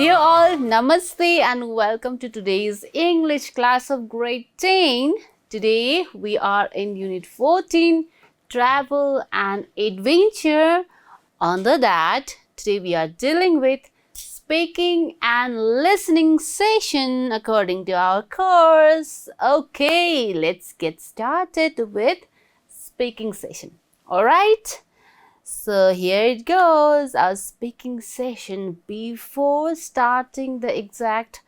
Dear all, Namaste and welcome to today's English class of grade 10. Today we are in Unit 14, Travel and Adventure. Under that, today we are dealing with speaking and listening session according to our course. Okay, let's get started with speaking session. Alright? So here it goes, our speaking session. Before starting the exact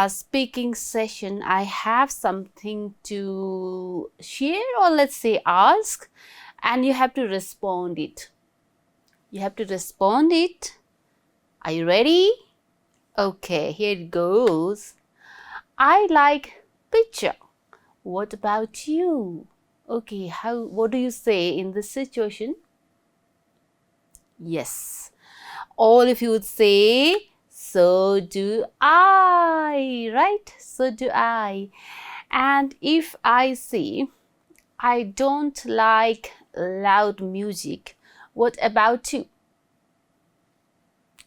speaking session, I have something to share, or let's say ask, and you have to respond it. You have to respond it. Are you ready? Okay, here it goes. I like picture. What about you? Okay, what do you say in this situation? Yes, all of you would say, so do I, right? So do I. And if I say, I don't like loud music, what about you?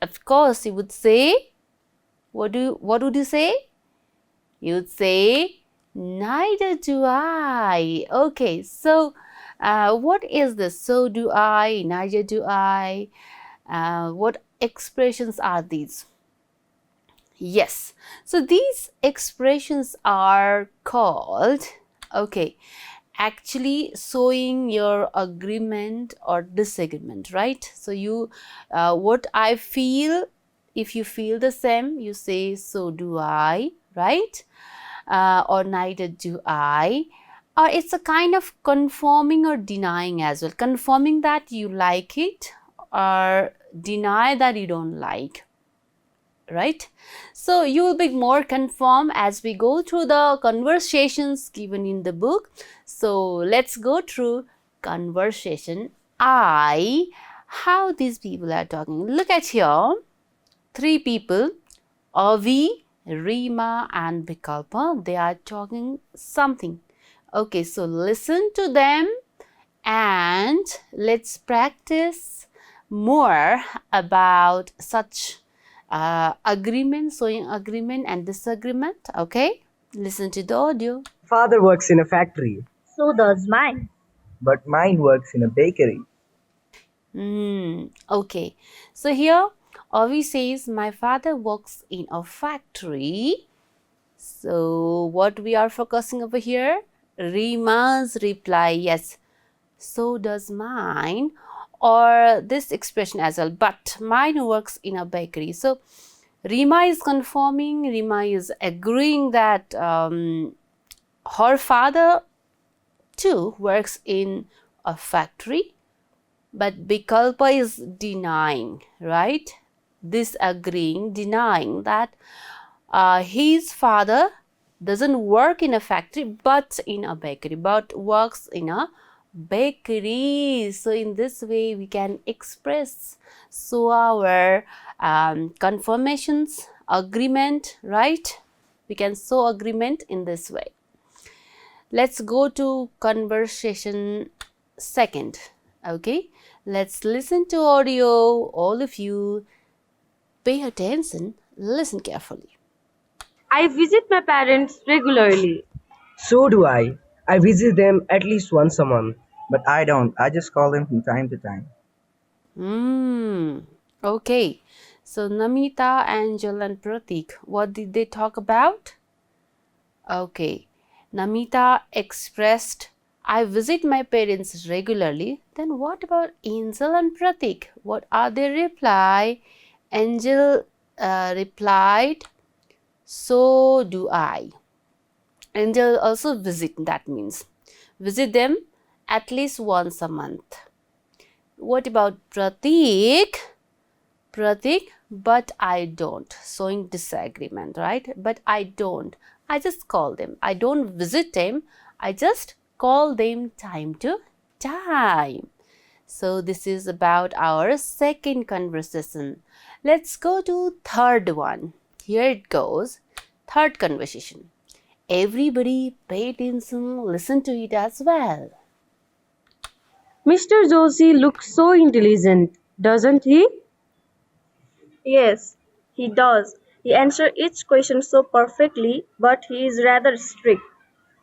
Of course, you would say, what would you say? You would say, neither do I. Okay, so what is this? So do I, neither do I. What expressions are these? Yes, so these expressions are called, okay, actually showing your agreement or disagreement, right? So you, what I feel, if you feel the same, you say, so do I, right? Or neither do I. Or it's a kind of confirming or denying as well. Confirming that you like it or deny that you don't like, right? So you will be more confirmed as we go through the conversations given in the book. So let's go through conversation I, how these people are talking. Look at here, three people, Avi, Rima and Vikalpa, they are talking something. Okay, so listen to them and let's practice more about such agreement, showing agreement and disagreement. Okay, listen to the audio. Father works in a factory, So does mine. but mine works in a bakery. Okay, so here Avi says, my father works in a factory. So what we are focusing over here? Rima's reply, yes, so does mine, or this expression as well, but mine works in a bakery. So Rima is confirming, Rima is agreeing that her father too works in a factory, but Vikalpa is denying, right? Disagreeing, denying that his father doesn't work in a factory but in a bakery, but works in a bakery. So in this way we can express so our confirmations, agreement, right? We can show agreement in this way. Let's go to conversation second. Okay, let's listen to audio. All of you pay attention, listen carefully. I visit my parents regularly. So do I. I visit them at least once a month. But I don't. I just call them from time to time. Okay, so Namita, Angel and Pratik, what did they talk about? Okay, Namita expressed, I visit my parents regularly. Then what about Angel and Pratik? What are their reply? Angel replied, so do I. Angel also visit, that means visit them at least once a month. What about Pratik? Pratik, but I don't, showing disagreement, right? But I don't, I just call them. I don't visit them, I just call them time to time. So this is about our second conversation. Let's go to third one. Here it goes. Third conversation. Everybody pay attention, listen to it as well. Mr. Joshi looks so intelligent, doesn't he? Yes, He does. He answers each question so perfectly, but he is rather strict.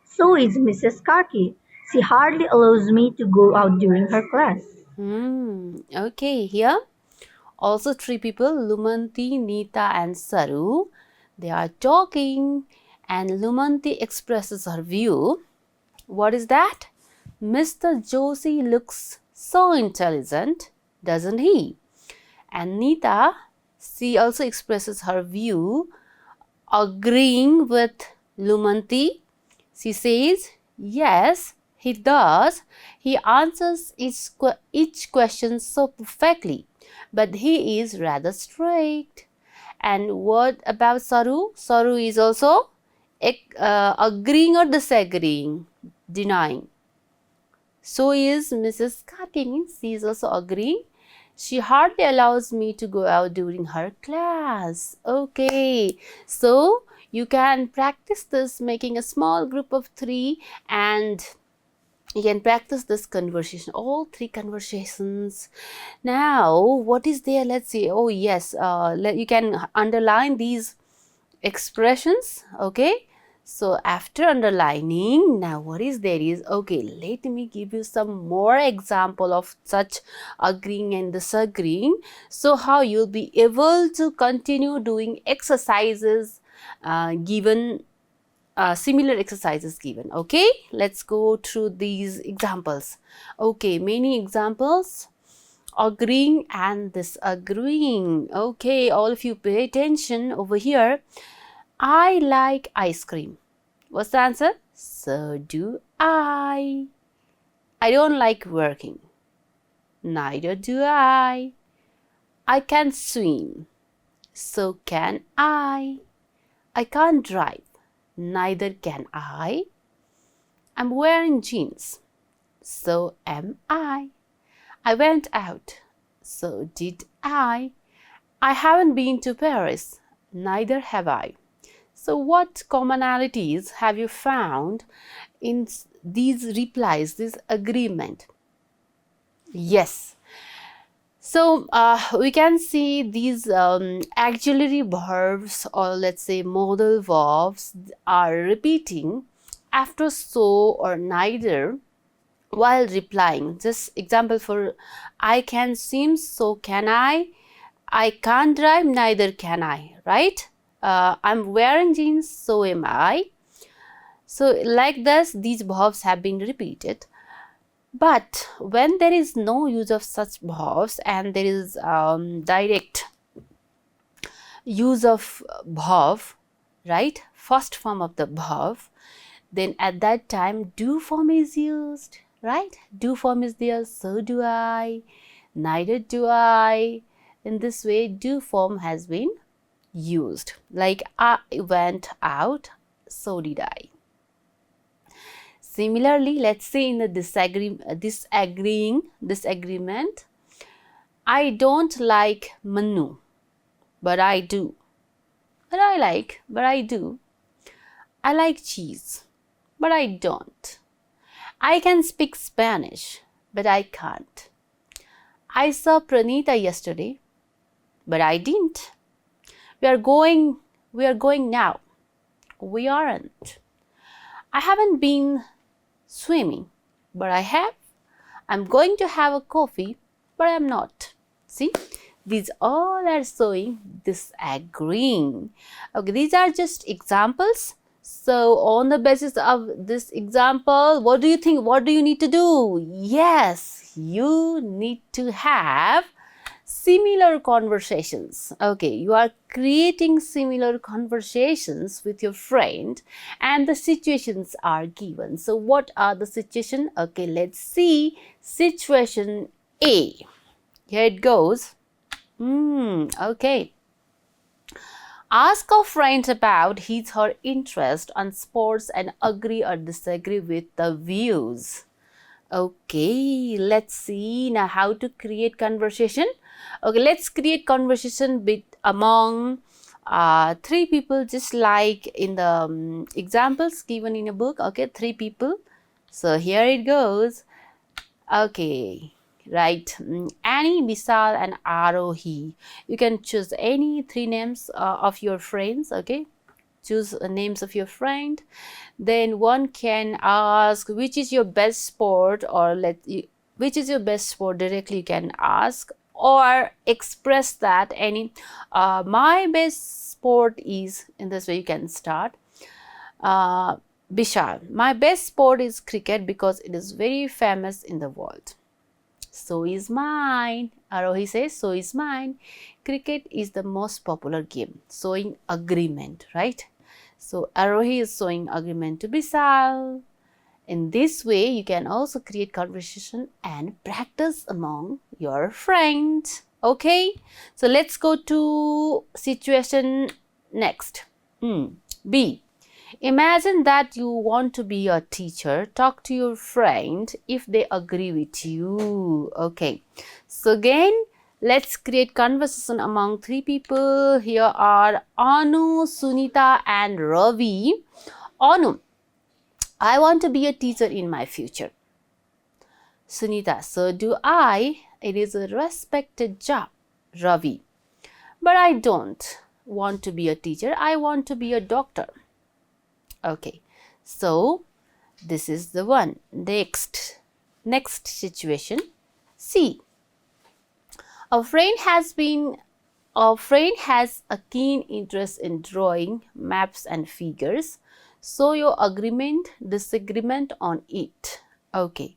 So is Mrs. Karki. She hardly allows me to go out during her class. Okay, here also three people, Lumanti, Nita and Saru. They are talking and Lumanti expresses her view. What is that? Mr. Joshi looks so intelligent, doesn't he? And Nita, she also expresses her view, agreeing with Lumanti. She says, yes, he does. He answers each question so perfectly, but he is rather strict. And what about Saru? Saru is also agreeing or disagreeing, denying. So is Mrs. Karki. She is also agreeing. She hardly allows me to go out during her class. Okay, so you can practice this making a small group of 3 and you can practice this conversation, all 3 conversations. Now, what is there? Let's see. Oh, yes, you can underline these expressions. Okay, so after underlining, now what is there is, okay, let me give you some more example of such agreeing and disagreeing, so how you'll be able to continue doing exercises given similar exercises given. Okay, let's go through these examples. Okay, many examples, agreeing and disagreeing. Okay, all of you pay attention over here. I like ice cream. What's the answer? So do I. I don't like working. Neither do I. I can swim. So can I. I can't drive. Neither can I. I'm wearing jeans. So am I. I went out. So did I. I haven't been to Paris. Neither have I. So what commonalities have you found in these replies, this agreement? Yes. So we can see these auxiliary verbs, or let's say modal verbs, are repeating after so or neither while replying. Just example for I can swim, so can I can't drive, neither can I, right? I'm wearing jeans, so am I. So like this, these verbs have been repeated. But when there is no use of such verbs and there is direct use of verb, right, first form of the verb, then at that time do form is used, right? Do form is there, so do I, neither do I. In this way, do form has been used, like I went out, so did I. Similarly, let's say in the disagreement, I don't like Manu, but I do. But I do. I like cheese, but I don't. I can speak Spanish, but I can't. I saw Pranita yesterday, but I didn't. We are going now. We aren't. I haven't been swimming, but I have. I'm going to have a coffee, but I'm not. See, these all are showing disagreeing. Okay, these are just examples. So on the basis of this example, what do you think? What do you need to do? Yes, you need to have similar conversations. Okay, you are creating similar conversations with your friend and the situations are given. So what are the situations? Okay, let's see. Situation A. Here it goes. Okay. Ask a friend about his/her interest on sports and agree or disagree with the views. Okay, let's see now how to create conversation. Okay, let's create conversation among 3 people, just like in the examples given in a book. Okay, 3 people. So here it goes. Okay, right? Annie, Vishal and Arohi. You can choose any 3 names of your friends, okay? Choose names of your friend. Then one can ask which is your best sport, or which is your best sport directly you can ask, or express that any my best sport is, in this way you can start. Bishal, my best sport is cricket because it is very famous in the world. So is mine. Arohi says, so is mine. Cricket is the most popular game. Showing agreement, right? So Arohi is showing agreement to Bisal. In this way, you can also create conversation and practice among your friends. Okay, so let's go to situation next. B. Imagine that you want to be a teacher. Talk to your friend if they agree with you. Okay, so again, let's create conversation among 3 people. Here are Anu, Sunita and Ravi. Anu, I want to be a teacher in my future. Sunita, so do I. It is a respected job. Ravi, but I don't want to be a teacher. I want to be a doctor. Okay, so this is the one. Next situation. C. A friend has a keen interest in drawing maps and figures. So your agreement, disagreement on it. Okay,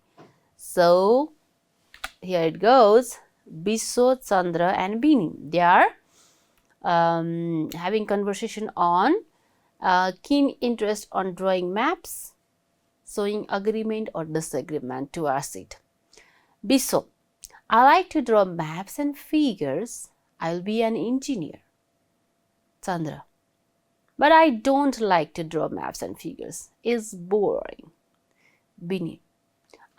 so here it goes. Bisho, Chandra and Bini. They are having conversation on keen interest on drawing maps, showing agreement or disagreement towards it. Bisho, I like to draw maps and figures. I'll be an engineer. Chandra, but I don't like to draw maps and figures. It's boring. Bini,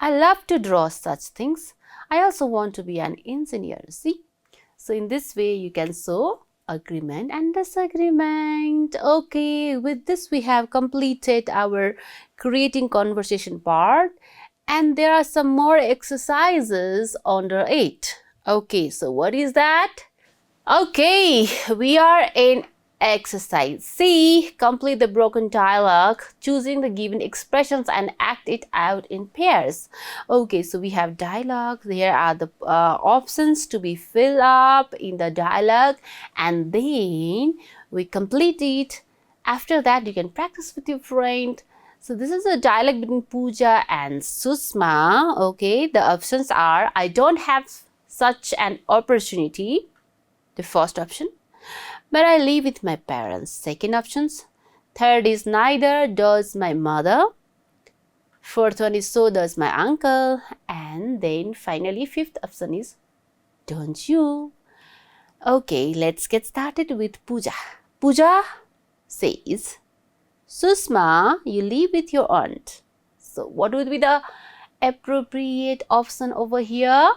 I love to draw such things. I also want to be an engineer. See? So in this way you can show agreement and disagreement. Okay, with this we have completed our creating conversation part, and there are some more exercises under it. Okay, so what is that? Okay, we are in exercise C. Complete the broken dialogue, choosing the given expressions and act it out in pairs. Okay, so we have dialogue. Here are the options to be filled up in the dialogue, and then we complete it. After that, you can practice with your friend. So this is a dialogue between Pooja and Susma. Okay, the options are: I don't have such an opportunity. The first option. But I live with my parents. Second options. Third is neither does my mother. Fourth one is so does my uncle. And then finally fifth option is don't you. Okay, let's get started with Pooja. Pooja says, Susma, you live with your aunt. So what would be the appropriate option over here?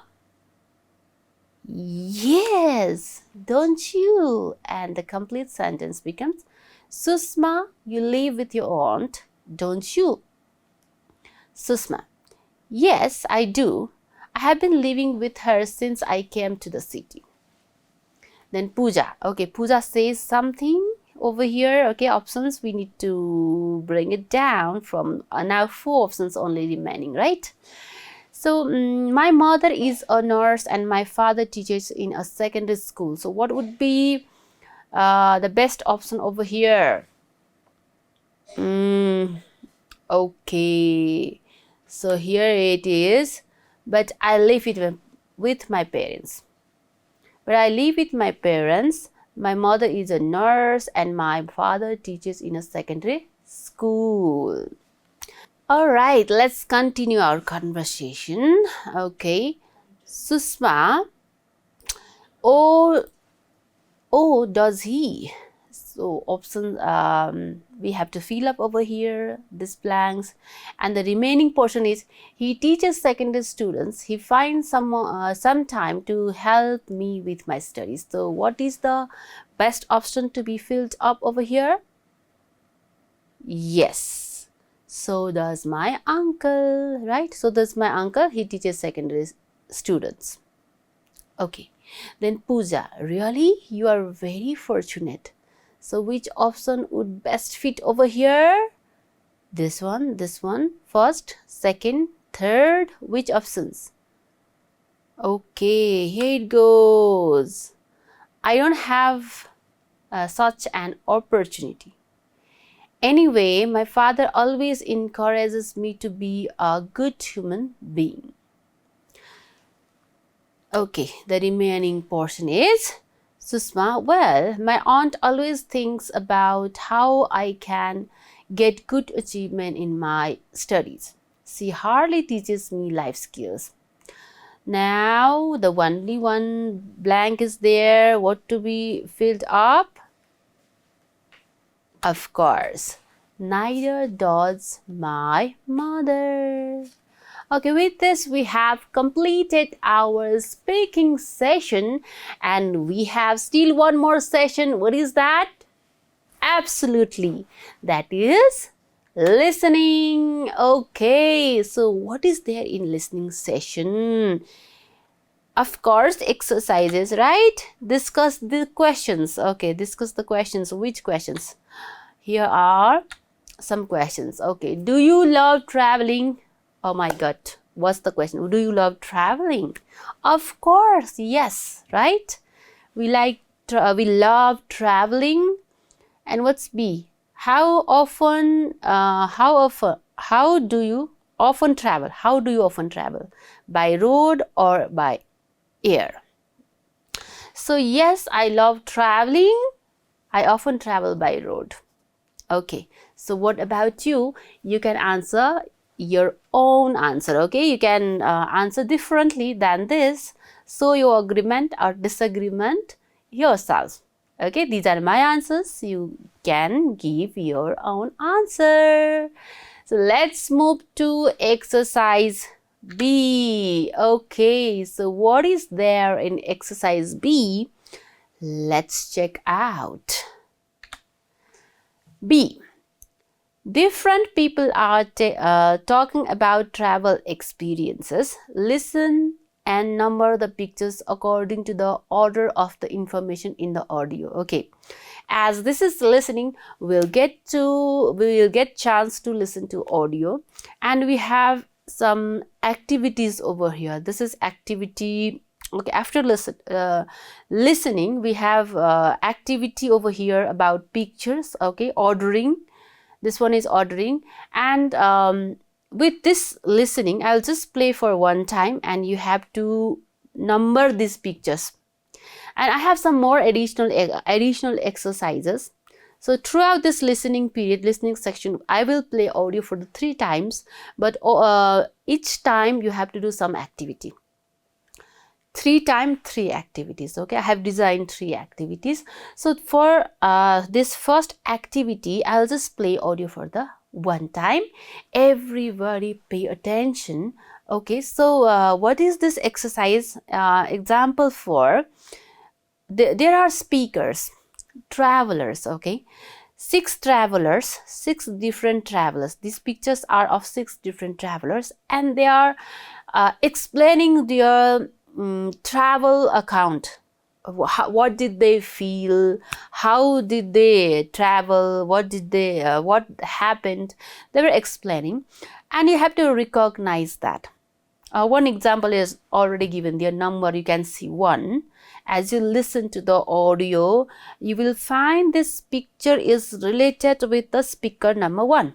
Yes, don't you? And the complete sentence becomes, Susma, you live with your aunt, don't you? Susma, yes, I do. I have been living with her since I came to the city. Then Pooja. Okay, Pooja says something over here. Okay, options, we need to bring it down from now 4 options only remaining, right? So, my mother is a nurse and my father teaches in a secondary school. So, what would be the best option over here? Okay. So, here it is. But I live with my parents. But I live with my parents. My mother is a nurse and my father teaches in a secondary school. Alright, let's continue our conversation. Okay, Susma. Oh, does he? So option we have to fill up over here this blanks, and the remaining portion is he teaches secondary students. He finds some time to help me with my studies. So what is the best option to be filled up over here? Yes. So does my uncle, right? So does my uncle. He teaches secondary students. Okay, then Pooja, really? You are very fortunate. So which option would best fit over here? This one, first, second, third, which options? Okay, here it goes. I don't have such an opportunity. Anyway, my father always encourages me to be a good human being. Okay, the remaining portion is Susma. Well, my aunt always thinks about how I can get good achievement in my studies. She hardly teaches me life skills. Now, the only one blank is there. What to be filled up? Of course, neither does my mother. Okay, with this we have completed our speaking session and we have still one more session. What is that? Absolutely, that is listening. Okay, so what is there in listening session? Of course, exercises, right? Discuss the questions. Okay, discuss the questions. Which questions? Here are some questions. Okay, do you love traveling? Oh my God, what's the question? Do you love traveling? Of course, yes, right? We love traveling. And what's B? How do you often travel? How do you often travel? By road or by air? So yes, I love traveling. I often travel by road. Okay, so what about you? You can answer your own answer. Okay, you can answer differently than this. So your agreement or disagreement yourself. Okay, these are my answers. You can give your own answer. So let's move to exercise B. Okay, so what is there in exercise B? Let's check out. B. Different people are talking about travel experiences. Listen and number the pictures according to the order of the information in the audio. Okay, as this is listening, we will get chance to listen to audio, and we have some activities over here. This is activity. Okay, after listening, we have activity over here about pictures. Okay, ordering. This one is ordering, and with this listening, I'll just play for one time and you have to number these pictures. And I have some more additional exercises. So throughout this listening period, listening section, I will play audio for the 3 times, but each time you have to do some activity. 3 times 3 activities. Okay, I have designed 3 activities. So for this first activity, I'll just play audio for the 1 time. Everybody pay attention. Okay, so what is this exercise example for? There are speakers, travelers. Okay, 6 travelers, 6 different travelers. These pictures are of 6 different travelers, and they are explaining their travel account. What did they feel? How did they travel? What happened? They were explaining, and you have to recognize that. One example is already given. Their number, you can see 1. As you listen to the audio, you will find this picture is related with the speaker number 1,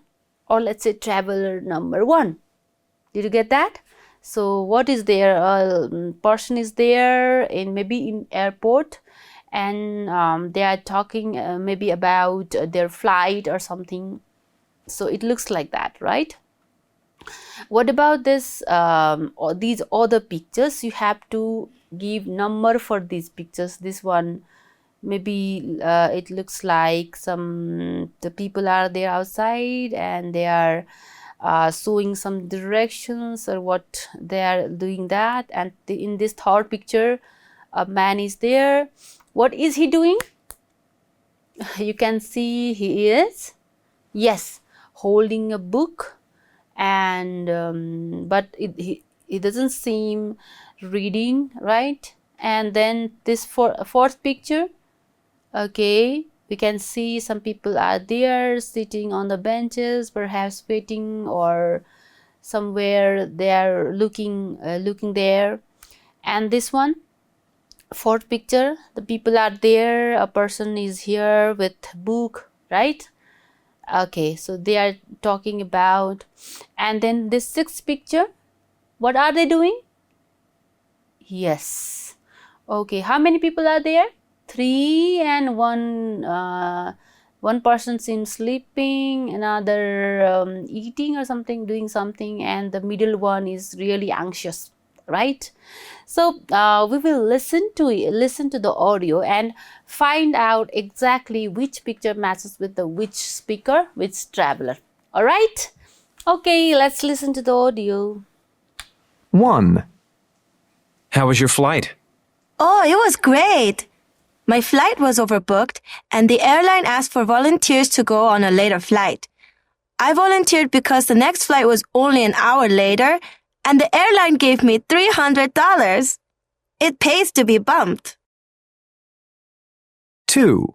or let's say traveler number 1. Did you get that? So what is there? Person is there maybe in airport, and they are talking maybe about their flight or something. So it looks like that, right? What about this or these other pictures? You have to give number for these pictures. This one, maybe it looks like the people are there outside and they are showing some directions or what they are doing that. And in this third picture, a man is there. What is he doing? You can see he is, yes, holding a book, and but He doesn't seem reading, right? And then this fourth picture, okay, we can see some people are there sitting on the benches, perhaps waiting, or somewhere they are looking there. And this one, fourth picture, the people are there, a person is here with book, right? Okay, so they are talking about. And then this sixth picture, what are they doing? Yes, okay, how many people are there? 3, and one person seems sleeping, another eating or something, doing something, and the middle one is really anxious, right? So we will listen to the audio and find out exactly which picture matches with the which speaker, which traveler. All right, okay, let's listen to the audio. 1. How was your flight? Oh, it was great. My flight was overbooked, and the airline asked for volunteers to go on a later flight. I volunteered because the next flight was only an hour later, and the airline gave me $300. It pays to be bumped. 2.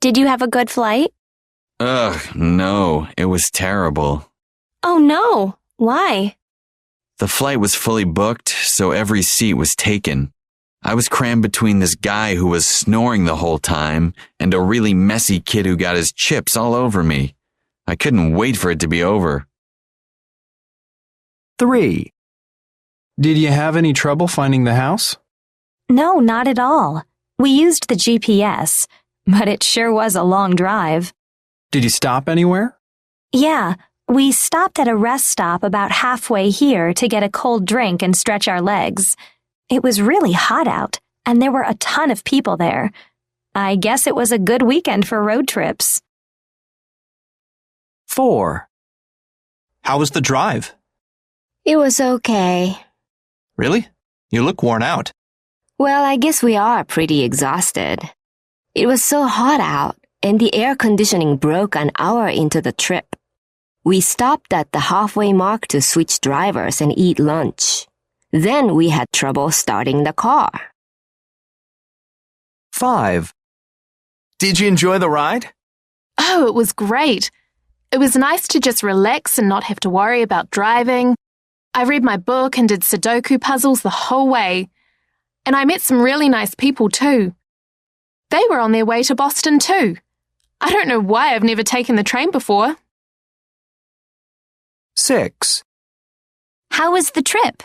Did you have a good flight? Ugh, no, it was terrible. Oh no, why? The flight was fully booked, so every seat was taken. I was crammed between this guy who was snoring the whole time and a really messy kid who got his chips all over me. I couldn't wait for it to be over. 3. Did you have any trouble finding the house? No, not at all. We used the GPS, but it sure was a long drive. Did you stop anywhere? Yeah, we stopped at a rest stop about halfway here to get a cold drink and stretch our legs. It was really hot out, and there were a ton of people there. I guess it was a good weekend for road trips. 4. How was the drive? It was okay. Really? You look worn out. Well, I guess we are pretty exhausted. It was so hot out, and the air conditioning broke an hour into the trip. We stopped at the halfway mark to switch drivers and eat lunch. Then we had trouble starting the car. 5. Did you enjoy the ride? Oh, it was great. It was nice to just relax and not have to worry about driving. I read my book and did Sudoku puzzles the whole way. And I met some really nice people too. They were on their way to Boston too. I don't know why I've never taken the train before. 6. How was the trip?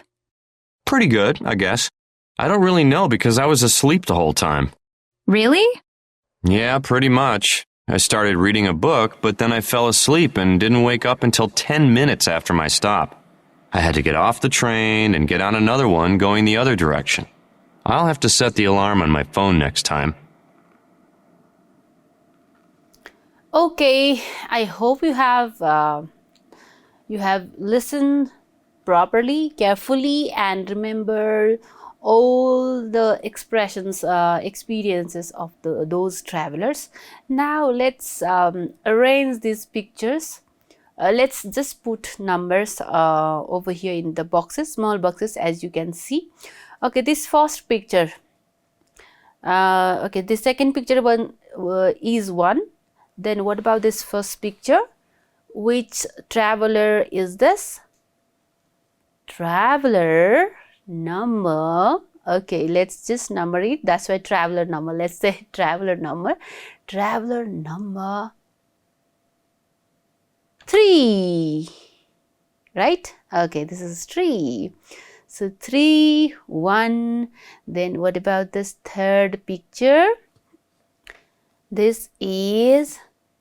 Pretty good, I guess. I don't really know because I was asleep the whole time. Really? Yeah, pretty much. I started reading a book, but then I fell asleep and didn't wake up until 10 minutes after my stop. I had to get off the train and get on another one going the other direction. I'll have to set the alarm on my phone next time. Okay, I hope you have listened properly, carefully, and remember all the expressions, experiences of those travelers. Now let's arrange these pictures. Let's just put numbers over here in the boxes, small boxes, as you can see. Okay, this first picture. Okay, the second picture one is 1. Then what about this first picture? Which traveler is this? Traveler number. Okay, let's just number it. That's why traveler number. Let's say traveler number. Traveler number 3. Right? Okay, this is 3. So 3, 1. Then what about this third picture? This is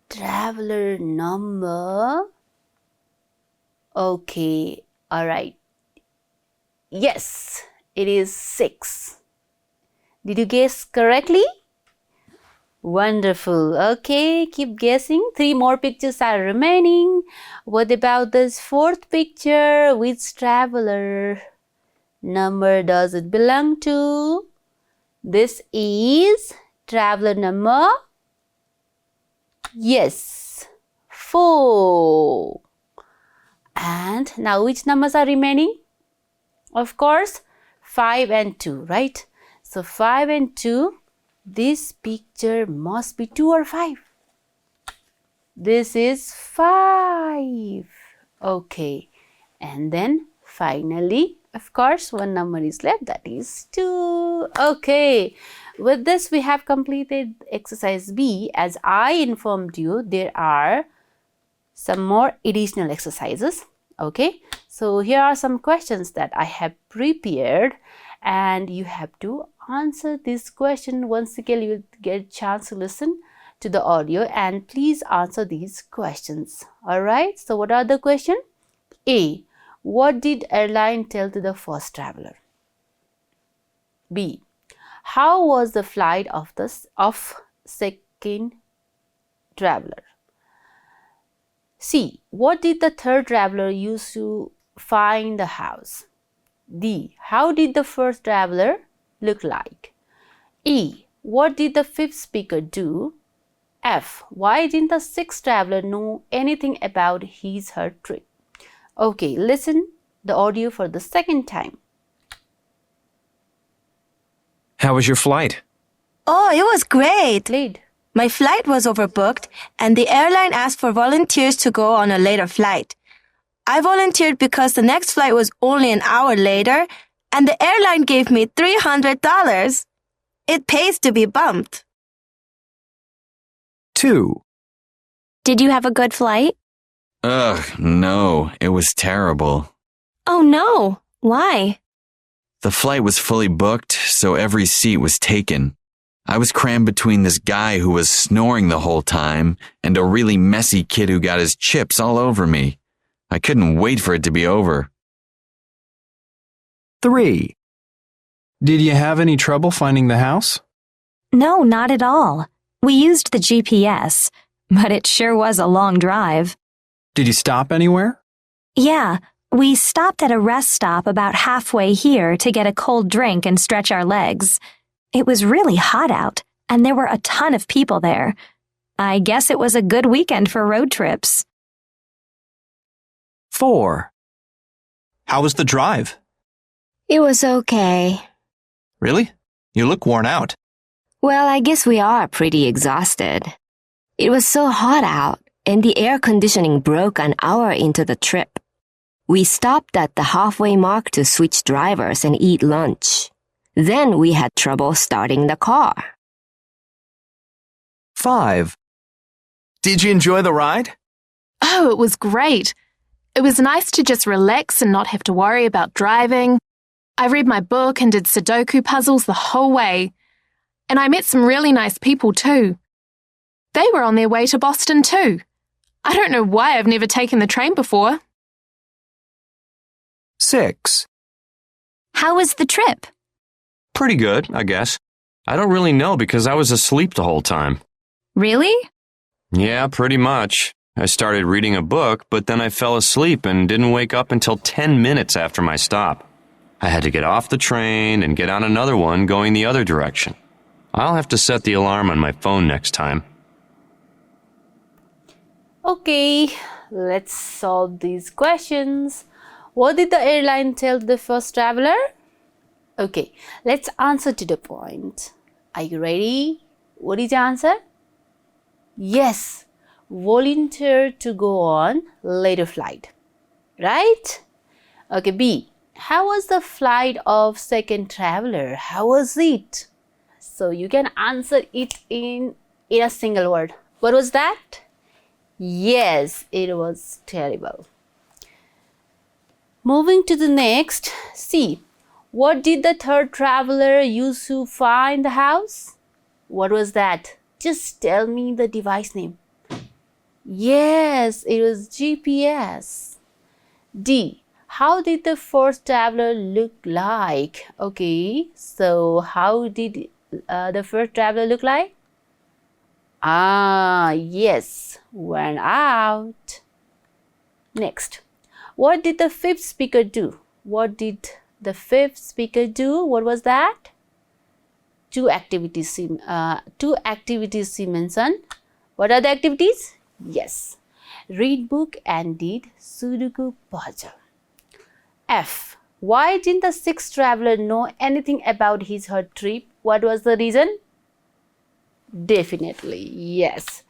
traveler number. Okay, all right. Yes, it is 6. Did you guess correctly? Wonderful. Okay, keep guessing. 3 more pictures are remaining. What about this fourth picture? Which traveler number does it belong to? This is traveler number. Yes, 4. And now which numbers are remaining? Of course, 5 and 2, right? So 5 and 2, this picture must be 2 or 5. This is 5. Okay. And then finally, of course, one number is left, that is 2. Okay. With this, we have completed exercise B. As I informed you, there are some more additional exercises. Okay. So here are some questions that I have prepared, and you have to answer this question. Once again, you will get a chance to listen to the audio and please answer these questions. Alright, so what are the questions? A. What did airline tell to the first traveler? B. How was the flight of second traveler? C. What did the third traveler use to find the house? D. How did the first traveler look like? E. What did the fifth speaker do? F. Why didn't the sixth traveler know anything about her trip? Okay, listen the audio for the second time. How was your flight? Oh, it was great. Played. My flight was overbooked, and the airline asked for volunteers to go on a later flight. I volunteered because the next flight was only an hour later, and the airline gave me $300. It pays to be bumped. 2. Did you have a good flight? Ugh, no, it was terrible. Oh no. Why? The flight was fully booked, so every seat was taken. I was crammed between this guy who was snoring the whole time and a really messy kid who got his chips all over me. I couldn't wait for it to be over. 3. Did you have any trouble finding the house? No, not at all. We used the GPS, but it sure was a long drive. Did you stop anywhere? Yeah, we stopped at a rest stop about halfway here to get a cold drink and stretch our legs. It was really hot out, and there were a ton of people there. I guess it was a good weekend for road trips. 4. How was the drive? It was okay. Really? You look worn out. Well, I guess we are pretty exhausted. It was so hot out, and the air conditioning broke an hour into the trip. We stopped at the halfway mark to switch drivers and eat lunch. Then we had trouble starting the car. 5. Did you enjoy the ride? Oh, it was great. It was nice to just relax and not have to worry about driving. I read my book and did Sudoku puzzles the whole way. And I met some really nice people too. They were on their way to Boston too. I don't know why I've never taken the train before. 6. How was the trip? Pretty good, I guess. I don't really know because I was asleep the whole time. Really? Yeah, pretty much. I started reading a book, but then I fell asleep and didn't wake up until 10 minutes after my stop. I had to get off the train and get on another one going the other direction. I'll have to set the alarm on my phone next time. Okay, let's solve these questions. What did the airline tell the first traveler? Okay, let's answer to the point. Are you ready? What is the answer? Yes, volunteer to go on later flight. Right? Okay, B. How was the flight of second traveler? How was it? So you can answer it in a single word. What was that? Yes, it was terrible. Moving to the next, C. What did the third traveler use to find the house? What was that? Just tell me the device name. Yes, it was GPS. D. How did the first traveler look like? Okay, so how did the first traveler look like? Yes, went out. Next, what did the fifth speaker do? What did the fifth speaker do? What was that? Two activities she mentioned. What are the activities? Yes, read book and did Sudoku puzzle. F. Why didn't the sixth traveler know anything about his her trip? What was the reason? Definitely, yes.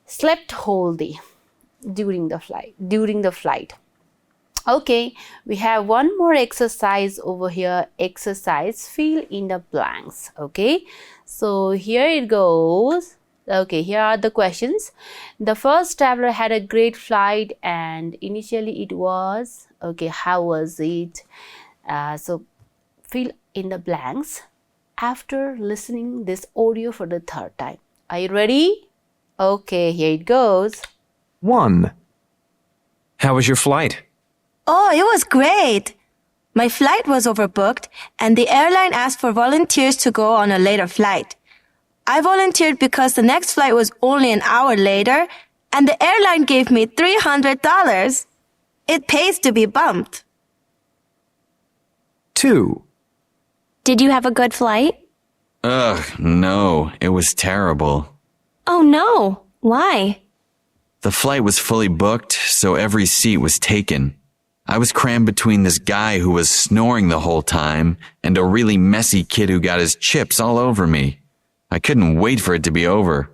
Slept whole day during the flight. Okay, we have one more exercise over here. Exercise, fill in the blanks. Okay, so here it goes. Okay, here are the questions. The first traveler had a great flight and initially it was, okay, how was it? So fill in the blanks after listening this audio for the third time. Are you ready? Okay, here it goes. 1. How was your flight? Oh, it was great. My flight was overbooked and the airline asked for volunteers to go on a later flight. I volunteered because the next flight was only an hour later and the airline gave me $300. It pays to be bumped. 2. Did you have a good flight? Ugh, no, it was terrible. Oh no. Why? The flight was fully booked, so every seat was taken. I was crammed between this guy who was snoring the whole time and a really messy kid who got his chips all over me. I couldn't wait for it to be over.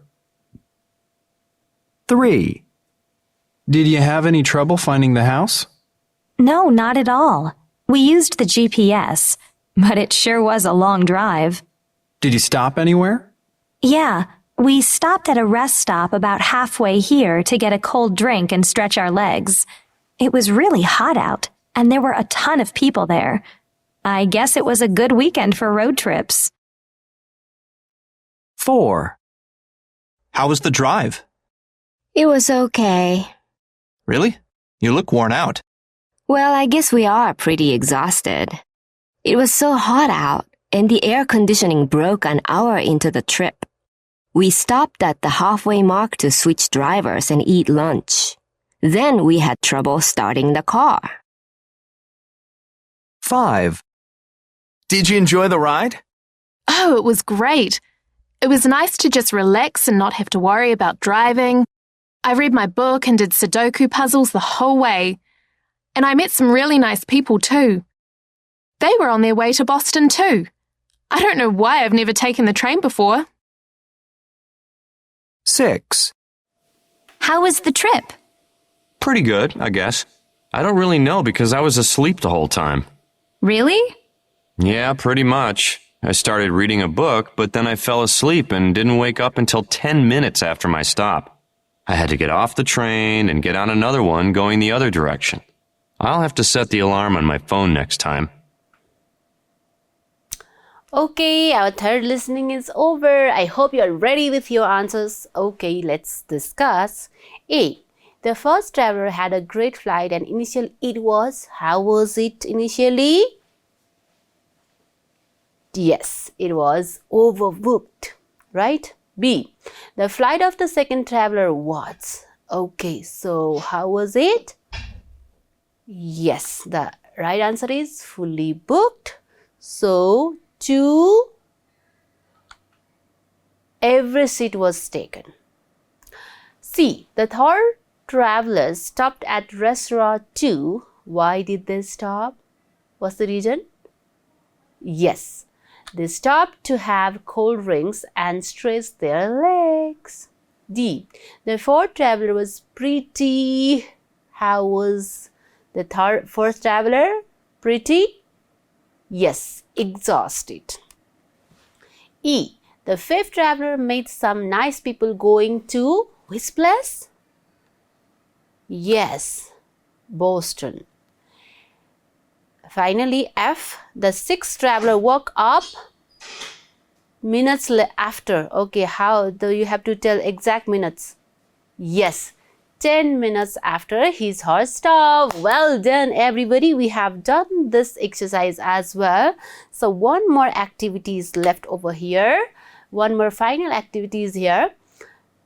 3. Did you have any trouble finding the house? No, not at all. We used the GPS, but it sure was a long drive. Did you stop anywhere? Yeah, we stopped at a rest stop about halfway here to get a cold drink and stretch our legs. It was really hot out, and there were a ton of people there. I guess it was a good weekend for road trips. 4. How was the drive? It was okay. Really? You look worn out. Well, I guess we are pretty exhausted. It was so hot out, and the air conditioning broke an hour into the trip. We stopped at the halfway mark to switch drivers and eat lunch. Then we had trouble starting the car. 5. Did you enjoy the ride? Oh, it was great. It was nice to just relax and not have to worry about driving. I read my book and did Sudoku puzzles the whole way. And I met some really nice people too. They were on their way to Boston too. I don't know why I've never taken the train before. 6. How was the trip? Pretty good, I guess. I don't really know because I was asleep the whole time. Really? Yeah, pretty much. I started reading a book, but then I fell asleep and didn't wake up until 10 minutes after my stop. I had to get off the train and get on another one going the other direction. I'll have to set the alarm on my phone next time. Okay, our third listening is over. I hope you are ready with your answers. Okay, let's discuss. A. The first traveler had a great flight and initially it was. How was it initially? Yes, it was overbooked, right? B. The flight of the second traveler was. Okay, so how was it? Yes, the right answer is fully booked. So, 2. Every seat was taken. C. The third travelers stopped at restaurant 2. Why did they stop? What's the reason? Yes, they stopped to have cold drinks and stretch their legs. D. The fourth traveler was pretty. How was the first traveler? Pretty? Yes, exhausted. E. The fifth traveler met some nice people going to which place? Yes, Boston. Finally, F. The sixth traveler woke up minutes after. Okay, how do you have to tell exact minutes? Yes, 10 minutes after his horse stopped. Well done, everybody. We have done this exercise as well. So one more activity is left over here. One more final activity is here.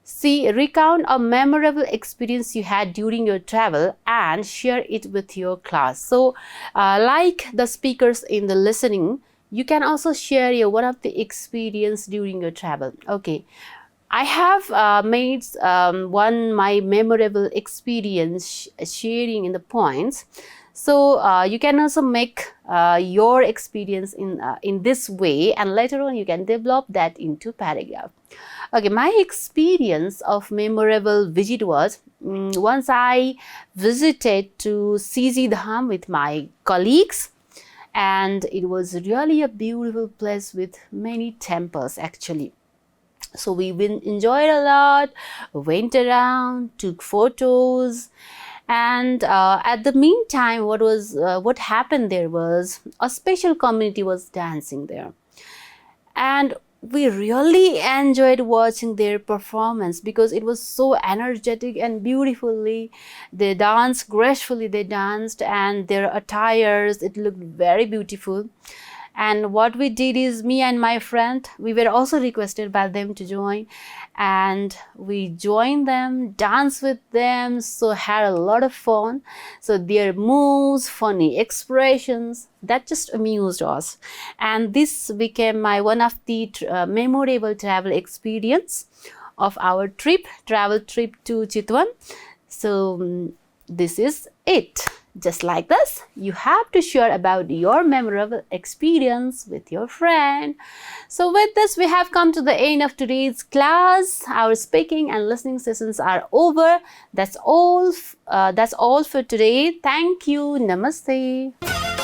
See, recount a memorable experience you had during your travel and share it with your class. So, like the speakers in the listening, you can also share one of the experience during your travel. Okay, I have made my memorable experience sharing in the points. So you can also make your experience in this way, and later on you can develop that into paragraph. Okay, my experience of memorable visit was once I visited to CG Dham with my colleagues, and it was really a beautiful place with many temples actually. So we enjoyed a lot, went around, took photos, and at the meantime, what happened there was a special community was dancing there, and we really enjoyed watching their performance because it was so energetic and beautifully. They danced gracefully, they danced, and their attires, it looked very beautiful. And what we did is, me and my friend, we were also requested by them to join, and we joined them, danced with them, so had a lot of fun. So their moves, funny expressions, that just amused us, and this became one of the memorable travel experience of our travel trip to Chitwan. So this is it. Just like this, you have to share about your memorable experience with your friend. So with this, we have come to the end of today's class. Our speaking and listening sessions are over. That's all for today. Thank you. Namaste.